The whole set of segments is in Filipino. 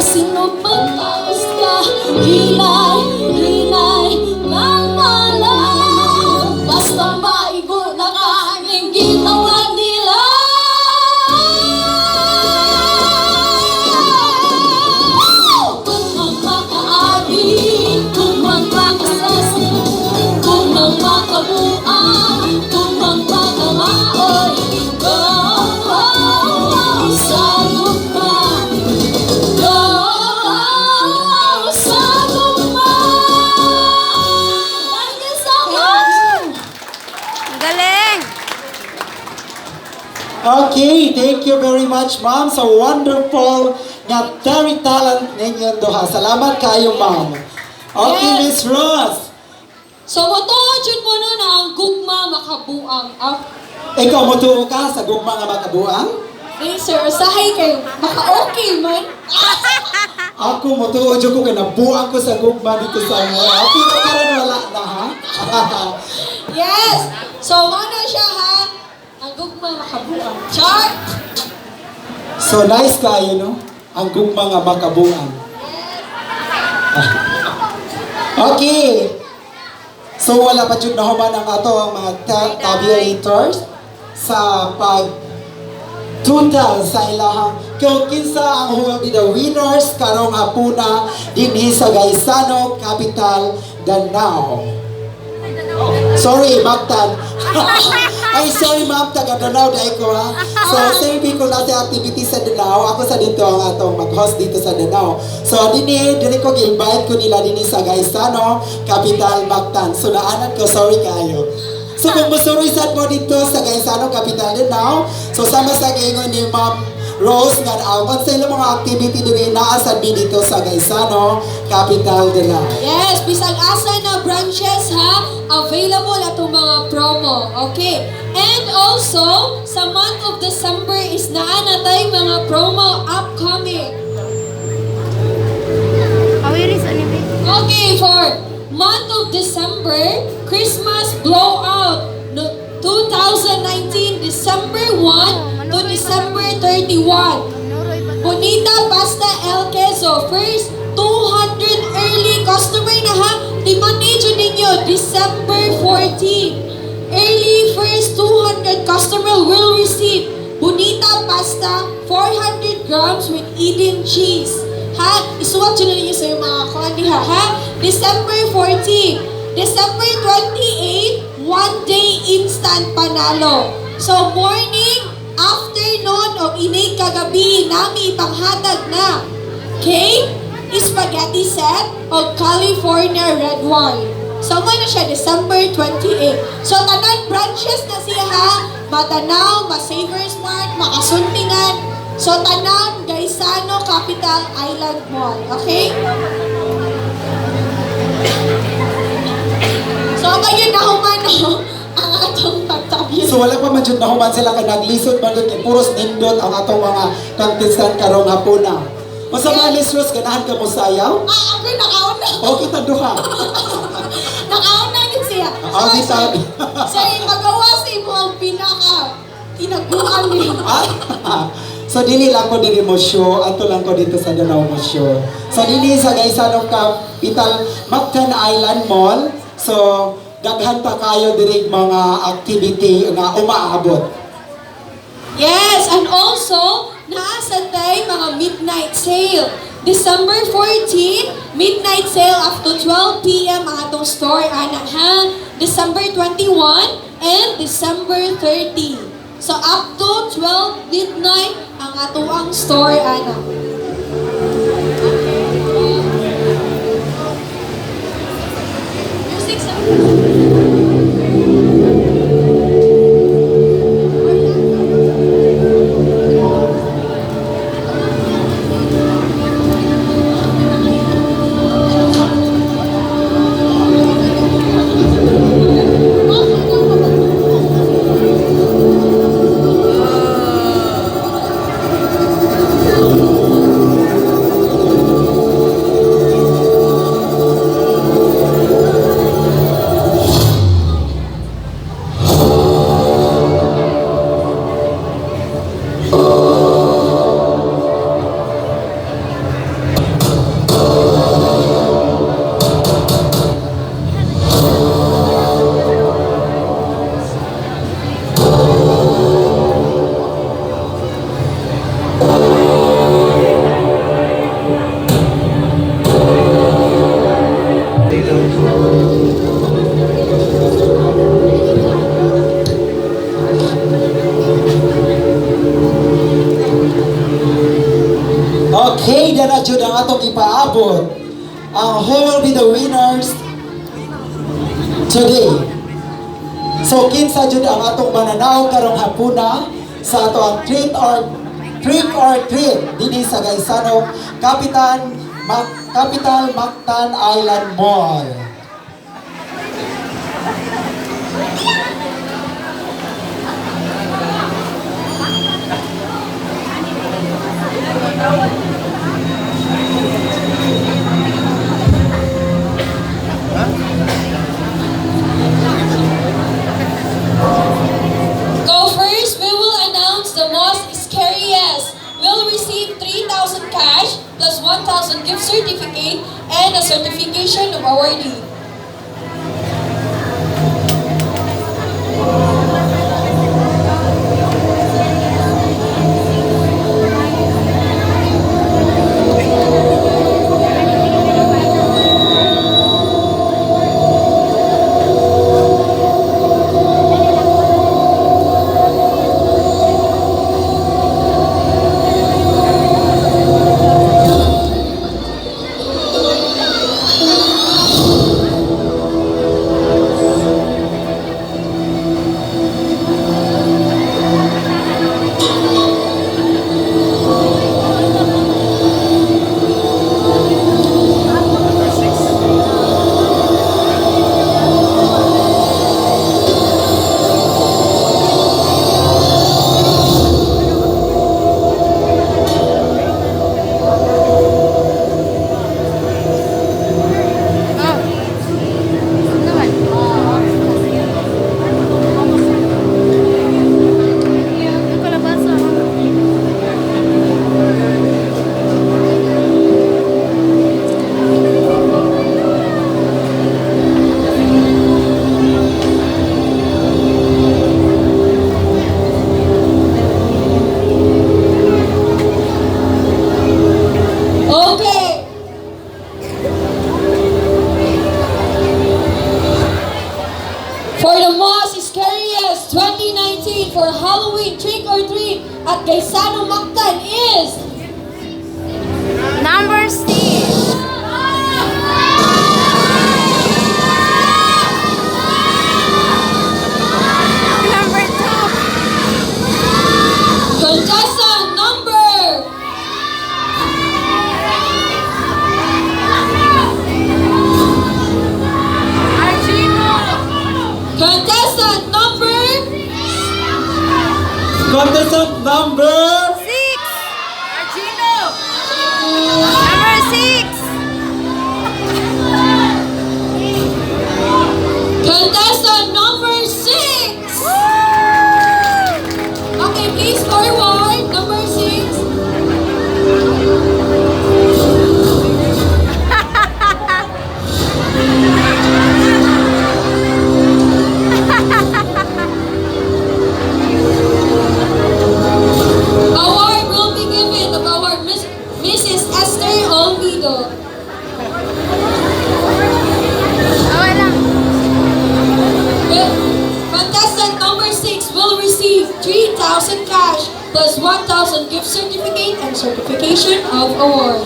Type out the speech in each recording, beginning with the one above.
sino man basta hilay, hilay ng malam. Basta maigo na kaning ginawa nila. Kung ang makaagi, kung ang makasasi, kung ang makabuang, kung ang makamaoy, go, sagot ka. Go, sagot ka. Thank you so much. Ang galing! Okay, thank you very much, ma'am. So wonderful nga very talent ninyo duha. Salamat kayo, ma'am. Okay, Yes. Miss Rose. So, matuod yun mo na ang gugma makabuang. Ikaw motuo ka sa gugma nga makabuang? Eh, sir, usahay kayo. Maka-okay man. Ako motuo jud ko kay nabuang ko sa gugma dito sa mo. Okay, karon wala na ha. Yes! So, ano siya ha? Ang gugma makabuang. Char! So nice kayo, no? Ang gugma nga makabuang. Okay. So wala pa jud nahuman ang ato ang mga tabulators sa pag total sa ilahang kung kinsa ang who will be the winners karong hapuna dinhi sa Gaisano Capital, Danao. Sorry, Mactan. Ay, sorry ma'am, taga Danao dahil ko ha. So, sabi ko na sa activity sa Danao, ako sa dito ang atong mag-host dito sa Danao. So, dini ko gi-invite ko nila dini sa Gaisano, Capital, Mactan. So, naanan ko, sorry kayo. So, kung musuroy sad mo dito sa Gaisano, Capital, Danao, so sama sa kaingon ni Ma'am Rose nga awan sa ilang mga activity diri naa sad mi dito sa Gaisano, Capital, Danao. Yes, bisag asa na branches ha, available atong mga promo. Okay. And also, sa month of December is naa natay mga promo upcoming. Kawiris, anime. Okay, for month of December, Christmas blowout no, 2019, December 1 to December 31. Bonita Pasta El Queso, first 200 early customer na ha. I-manage ninyo, December 14. Early first 200 customer will receive Bonita Pasta 400 grams with Eden cheese. Ha? Isuwat yun na ninyo sa mga kandiha, ha? December 14. December 28, one day instant panalo. So morning, afternoon, o inay kagabi, nami ipanghatag na cake, spaghetti set, o California red wine. So mo na siya, December 28. So tanan branches na siya ha, Matanaw, Masavers Mart, Makasuntingan. So tanan, Gaisano, Capital Island Mall. Okay? So ngayon na humano ang atong pagtabyo. So wala pa man jud nahuman sila kay naglisod man jud kay puros nindot ang atong mga contestant karong hapuna. Unsa mga listeners ganahan ka mo sayaw? Ako nakauna. O kita duha. Nakauna din siya. Ah, di sabi. Sir, magawa sa imo ang pinaka tinaguan niyo. So dili lang ko diri mo show, ato lang ko dito sa Danao mo show. So dili sa Gaisano Capital, Mactan Island Mall. So daghan pa kayo diri mga activity nga umaabot. Yes, and also, naasa tayo mga midnight sale. December 14, midnight sale up to 12 p.m. ang atong store, anak ha. December 21 and December 30. So up to 12 midnight ang atuang store, anak. Music sa... Okay, na na jud ang atong ipaabot. Who will be the winners today? So kinsa jud ang atong mananaw karong hapuna sa ato ang trick or treat dinhi sa Gaisano Capital Mactan Island Mall. Go first, we will announce the most scariest. Will receive 3,000 cash plus 1,000 gift certificate and a certification of awardee. Okay. For the most scariest 2019 for Halloween trick or treat at Gaisano Mactan is Number 6. Number 2. contestant number contestant number Contestant number 6. Number 6. contestant number 6. Okay, please forward number 6. Award will be given to our Mrs. Esther Olvido. Okay lang. Contestant number 6 will receive 3,000 cash plus 1,000 gift certificate and certification of award.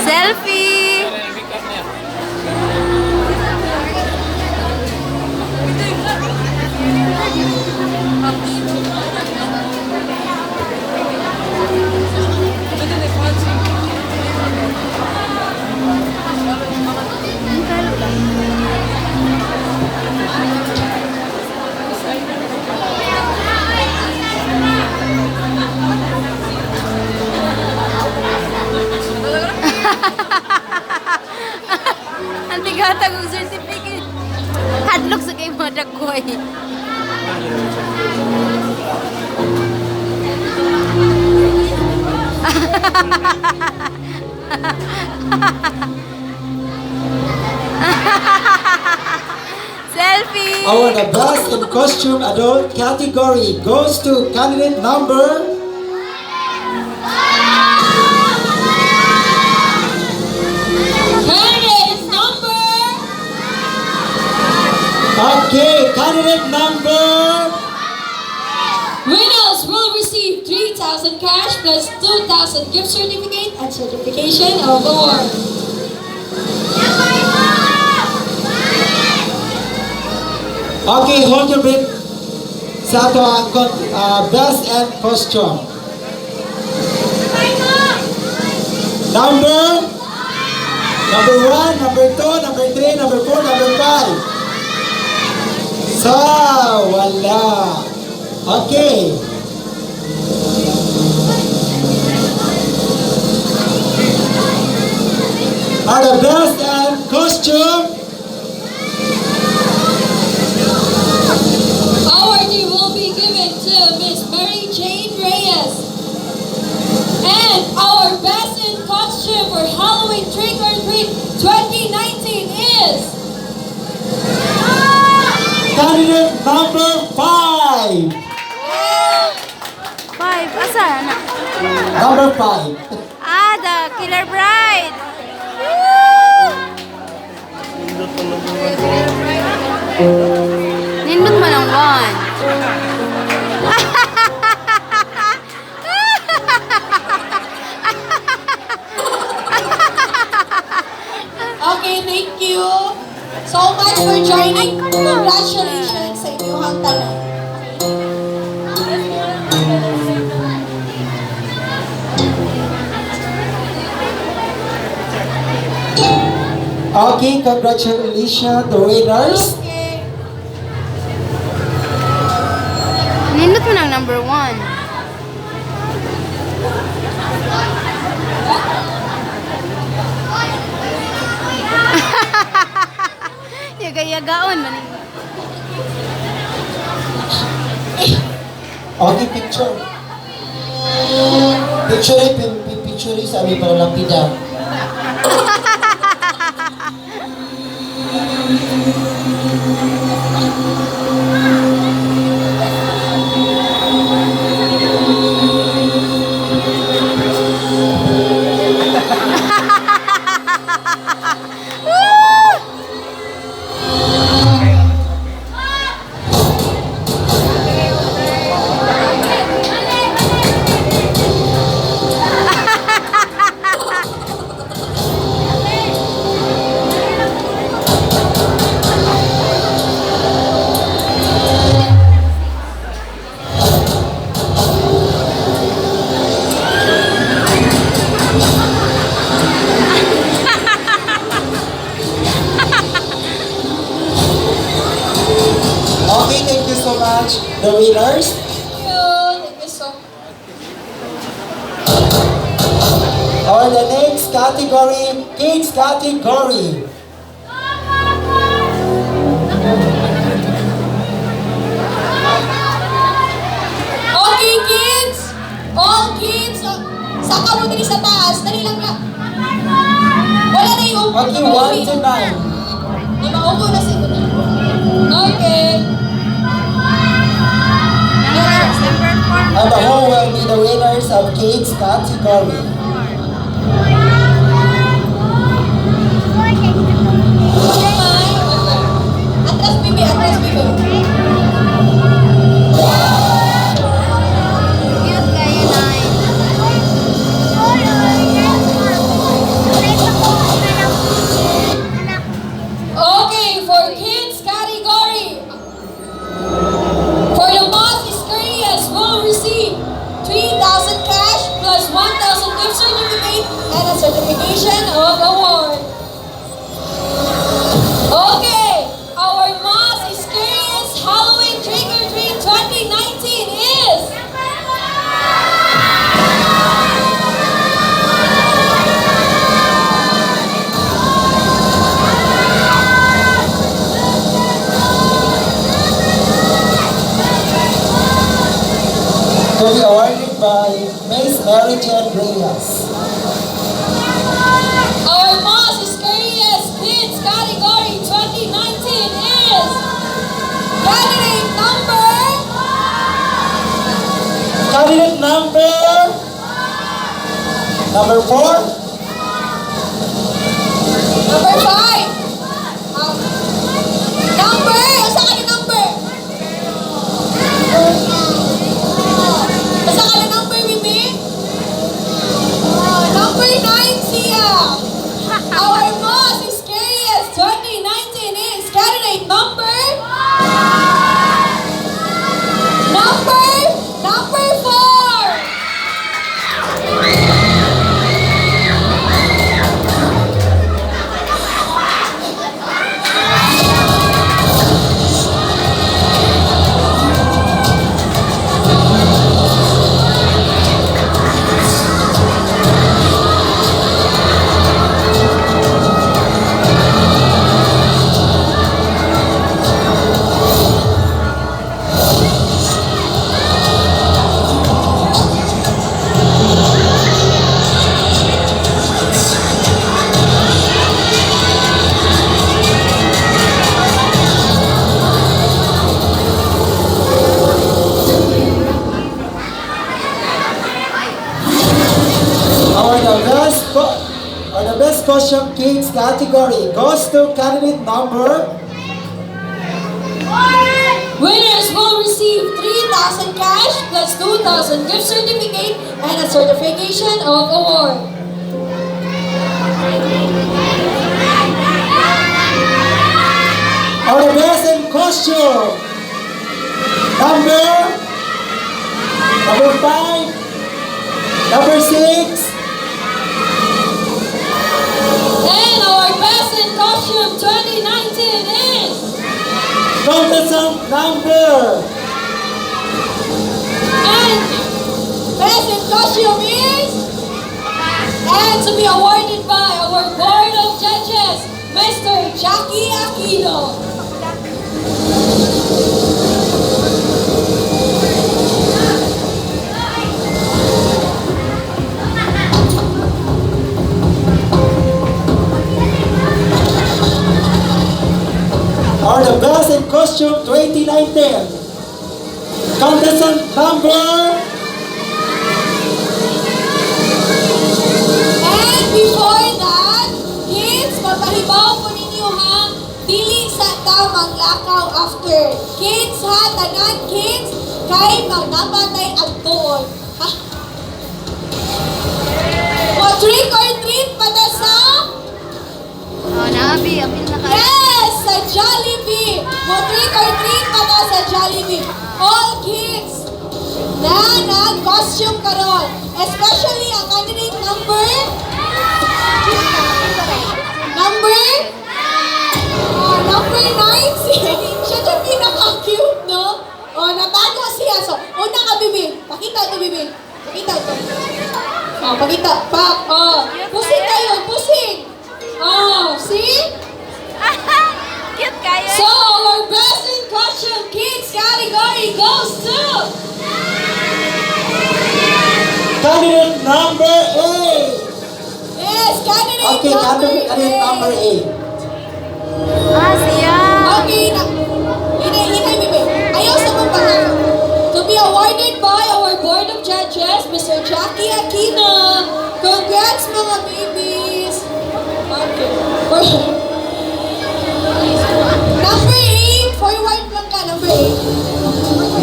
Selfie. Ang tigatag ng certificate. Hadlok sa kay mga dagkoy. Selfie. Our the best in costume adult category goes to candidate number cash plus 2,000 gift certificate and certification of award. Okay, hold your breath. Sa ato ang best and costume. Number 1, number 2, number 3, number 4, number 5. So, wala. Okay. Are the best and costume? Award will be given to Miss Mary Jane Reyes. And our best in costume for Halloween Trick or Treat 2019 is Candidate number 5. 5. Asa na? Number 5. Ah, the Killer Bride. Nindot man ang 1. Okay, thank you so much for joining. Congratulations sa inyong tanan. Okay, congratulations, the winners. Okay. Nindot man ang number 1. Yaga-yagaon man. Okay, picture. Picture sabi para lapida. Okay, thank you so much, the winners. Thank you so much. Or the next category, kids category. Okay, kids! All kids! Saka mo din sa taas. Dali lang na. Wala na yung upo. Okay, 1 to 9. Di ba? Upo na sa ito. Okay. Number 4. And who will be the winners of kids category? Atras, bibi. Atras, bibi. Cute kayo, Nay. Okay, for kids category. For the most scariest will receive 3,000 cash plus 1,000 gift certificate and a certification of award. Okay, our most scariest Halloween Trick or Treat 2019 is To be awarded by Miss Mary Jane Reyes. our most scariest kids category 2019 is candidate number Candidate number 4. Number 5. Number, asa ka ni number? Asa ka ni number, Bibi? the best costume kids category goes to candidate number. Winners will receive 3,000 cash plus 2,000 gift certificate and a certification of award. Or the best in costume. Number 5, number 6, And our best in costume 2019 is... contestant number. And best in costume is... And to be awarded by our Board of Judges, Mr. Jackie Aquino. Or the best in costume 2019. Contestant number. And before that, kids, papahibaw po ninyo ha, dili sa tamang lakaw after. Kids ha, tanan kids, kay magnamatay ang tuon. Ha? O trick or treat pada sa... Oh, naabi, apil na kayo. Yes! Sa Jollibee! Mo trick or treat pada sa Jollibee. All kids na nag-costume karon. Especially ang candidate number... Number 9. Siya yung pinaka-cute, no? Nabago siya. So, una ka, Bibi. Pakita ito, Bibi. Pakita ito. Pakita. Pusing tayo. Pusing. See? Cute kayo. So, our best in costume kids category goes to... Candidate number 8. Yes, candidate Okay, candidate number 8. Siya. Okay, hinay, Bibi. Ayaw sa mga pangalan. To be awarded by our Board of Judges, Mr. Jackie Aquino. Congrats, mga babies. Okay. Number 8. Forward lang ka, number 8.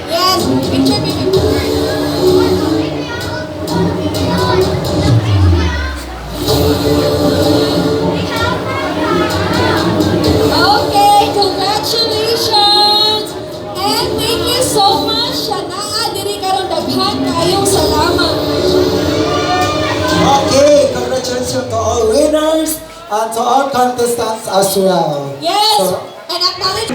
Yes, picture, Bibi. Okay, congratulations! And thank you so much, Shanaa. Diri karon daghan kayong salamat. Okay, congratulations to all winners and to all contestants as well. Yes, So, and acknowledge